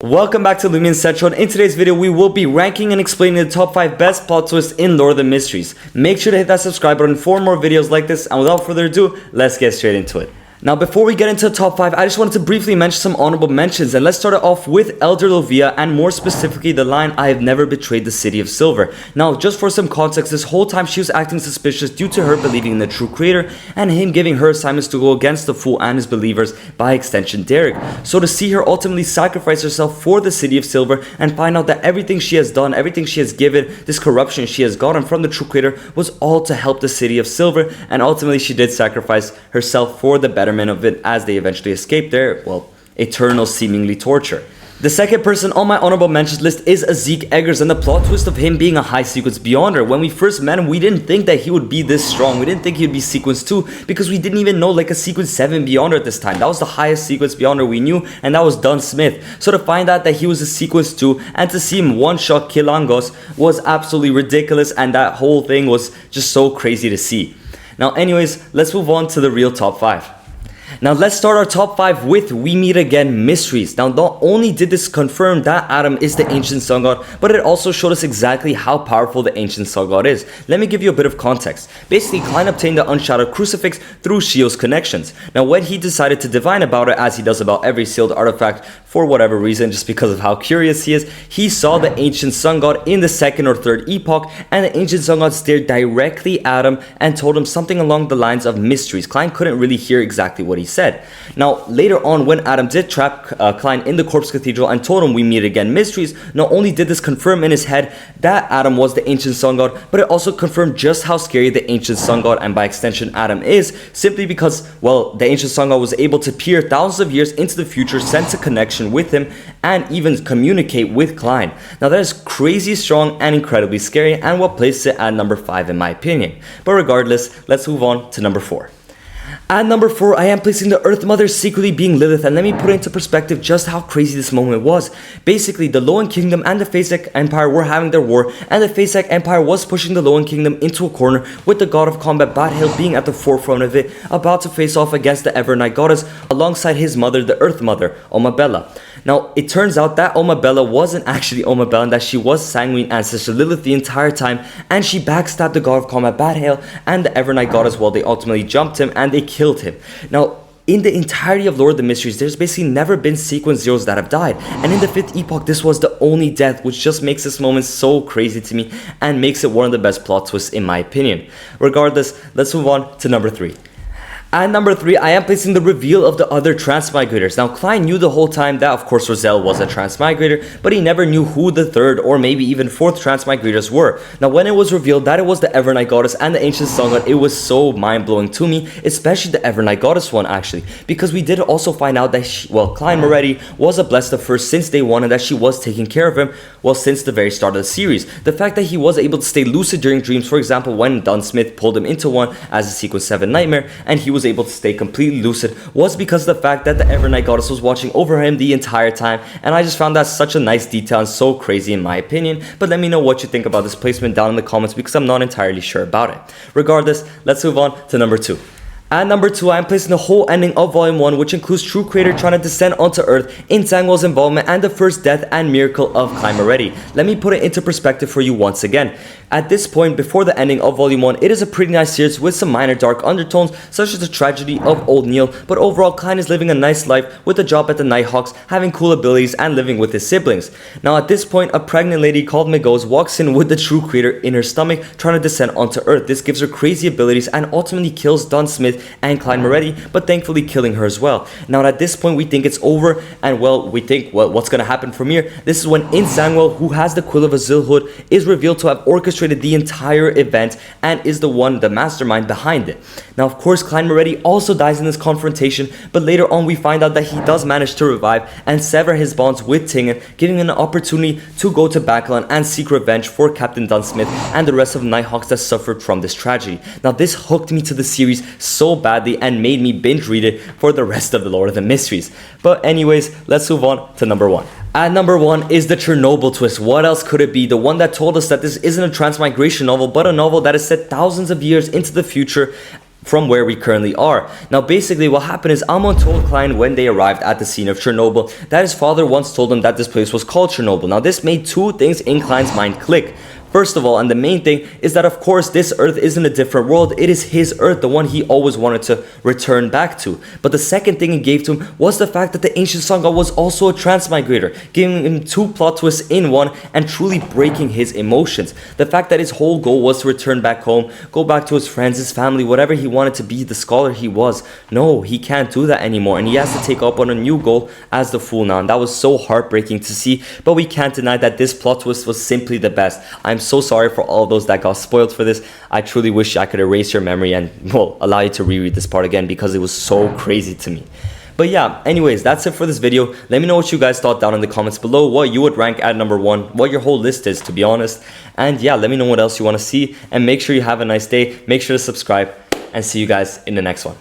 Welcome back to Lumion Central, and in today's video we will be ranking and explaining the top 5 best plot twists in LoTM Mysteries. Make sure to hit that subscribe button for more videos like this, and without further ado, let's get straight into it. Now before we get into the top 5, I just wanted to briefly mention some honorable mentions, and let's start it off with Elder Lovia, and more specifically the line, "I have never betrayed the City of Silver." Now just for some context, this whole time she was acting suspicious due to her believing in the true creator and him giving her assignments to go against the fool and his believers, by extension Derek. So to see her ultimately sacrifice herself for the City of Silver and find out that everything she has done, everything she has given, this corruption she has gotten from the true creator was all to help the City of Silver, and ultimately she did sacrifice herself for the betterment of it as they eventually escaped their, eternal seemingly torture. The second person on my honorable mentions list is Zeke Eggers, and the plot twist of him being a high sequence Beyonder. When we first met him, we didn't think that he would be this strong. We didn't think he would be sequence 2 because we didn't even know like a sequence 7 Beyonder at this time. That was the highest sequence Beyonder we knew, and that was Dunn Smith. So to find out that he was a sequence 2 and to see him one-shot kill Angos was absolutely ridiculous, and that whole thing was just so crazy to see. Now anyways, let's move on to the real top 5. Now let's start our top 5 with We Meet Again Mysteries. Now not only did this confirm that Adam is the Ancient Sun God, but it also showed us exactly how powerful the Ancient Sun God is. Let me give you a bit of context. Basically, Klein obtained the Unshadowed Crucifix through Shio's connections. Now when he decided to divine about it, as he does about every sealed artifact for whatever reason, just because of how curious he is, he saw the Ancient Sun God in the 2nd or 3rd epoch, and the Ancient Sun God stared directly at him and told him something along the lines of mysteries. Klein couldn't really hear exactly what he said. Now later on, when Adam did trap Klein in the Corpse Cathedral and told him we meet again mysteries, not only did this confirm in his head that Adam was the Ancient Sun God, but it also confirmed just how scary the Ancient Sun God, and by extension Adam, is, simply because, the Ancient Sun God was able to peer thousands of years into the future, sense a connection with him, and even communicate with Klein. Now that is crazy strong and incredibly scary, and what places it at number 5 in my opinion. But regardless, let's move on to number 4. At number 4, I am placing the Earth Mother secretly being Lilith, and let me put into perspective just how crazy this moment was. Basically, the Loan Kingdom and the Phasek Empire were having their war, and the Phasek Empire was pushing the Loan Kingdom into a corner, with the God of Combat Bat-Hill being at the forefront of it, about to face off against the Evernight Goddess alongside his mother, the Earth Mother, Omabella. Now, it turns out that Omabella wasn't actually Omabella, and that she was Sanguine Ancestor Lilith the entire time, and she backstabbed the God of Combat Bat-Hill and the Evernight Goddess while they ultimately jumped him and they killed him. Now, in the entirety of LoTM Mysteries, there's basically never been sequence zeros that have died, and in the 5th epoch, this was the only death, which just makes this moment so crazy to me and makes it one of the best plot twists in my opinion. Regardless, let's move on to number 3. At number 3, I am placing the reveal of the other transmigrators. Now, Klein knew the whole time that, of course, Roselle was a transmigrator, but he never knew who the 3rd or maybe even 4th transmigrators were. Now, when it was revealed that it was the Evernight Goddess and the Ancient Sun God, it was so mind-blowing to me, especially the Evernight Goddess one, actually, because we did also find out that Klein Moretti was a Blessed of First since day 1, and that she was taking care of him, since the very start of the series. The fact that he was able to stay lucid during dreams, for example, when Dunn Smith pulled him into one as a Sequence 7 nightmare, and he was able to stay completely lucid, was because of the fact that the Evernight Goddess was watching over him the entire time, and I just found that such a nice detail and so crazy in my opinion. But let me know what you think about this placement down in the comments, because I'm not entirely sure about it. Regardless, let's move on to number 2. At number 2, I am placing the whole ending of Volume 1, which includes True Creator trying to descend onto Earth, in Sangwell's involvement, and the first death and miracle of Klein Moretti. Let me put it into perspective for you once again. At this point, before the ending of Volume 1, it is a pretty nice series with some minor dark undertones, such as the tragedy of Old Neil, but overall Klein is living a nice life with a job at the Nighthawks, having cool abilities, and living with his siblings. Now at this point, a pregnant lady called Migos walks in with the True Creator in her stomach, trying to descend onto Earth. This gives her crazy abilities and ultimately kills Dunn Smith and Klein Moretti, but thankfully killing her as well. Now at this point, we think it's over, and we think, what's gonna happen from here? This is when Sangwell, who has the Quill of Azilhood, is revealed to have orchestrated the entire event and is the mastermind behind it. Now, of course, Klein Moretti also dies in this confrontation, but later on we find out that he does manage to revive and sever his bonds with Tingen, giving him an opportunity to go to Backlund and seek revenge for Captain Dunn Smith and the rest of the Nighthawks that suffered from this tragedy. Now, this hooked me to the series so badly and made me binge read it for the rest of the LoTM Mysteries. But anyways, let's move on to number 1. At number 1 is the Chernobyl twist. What else could it be? The one that told us that this isn't a transmigration novel, but a novel that is set thousands of years into the future from where we currently are. Now basically what happened is Amon told Klein when they arrived at the scene of Chernobyl that his father once told him that this place was called Chernobyl. Now this made two things in Klein's mind click. First of all, and the main thing, is that of course this Earth isn't a different world, it is his Earth, the one he always wanted to return back to. But the second thing it gave to him was the fact that the ancient sun god was also a transmigrator, giving him two plot twists in one and truly breaking his emotions. The fact that his whole goal was to return back home, go back to his friends, his family, whatever he wanted to be, the scholar he was. No, he can't do that anymore, and he has to take up on a new goal as the Fool now, and that was so heartbreaking to see. But we can't deny that this plot twist was simply the best. I'm so sorry for all those that got spoiled for this. I truly wish I could erase your memory and, well, allow you to reread this part again because it was so crazy to me. But yeah, anyways, that's it for this video. Let me know what you guys thought down in the comments below, what you would rank at number 1, what your whole list is, to be honest. And yeah, let me know what else you want to see, and make sure you have a nice day. Make sure to subscribe, and see you guys in the next one.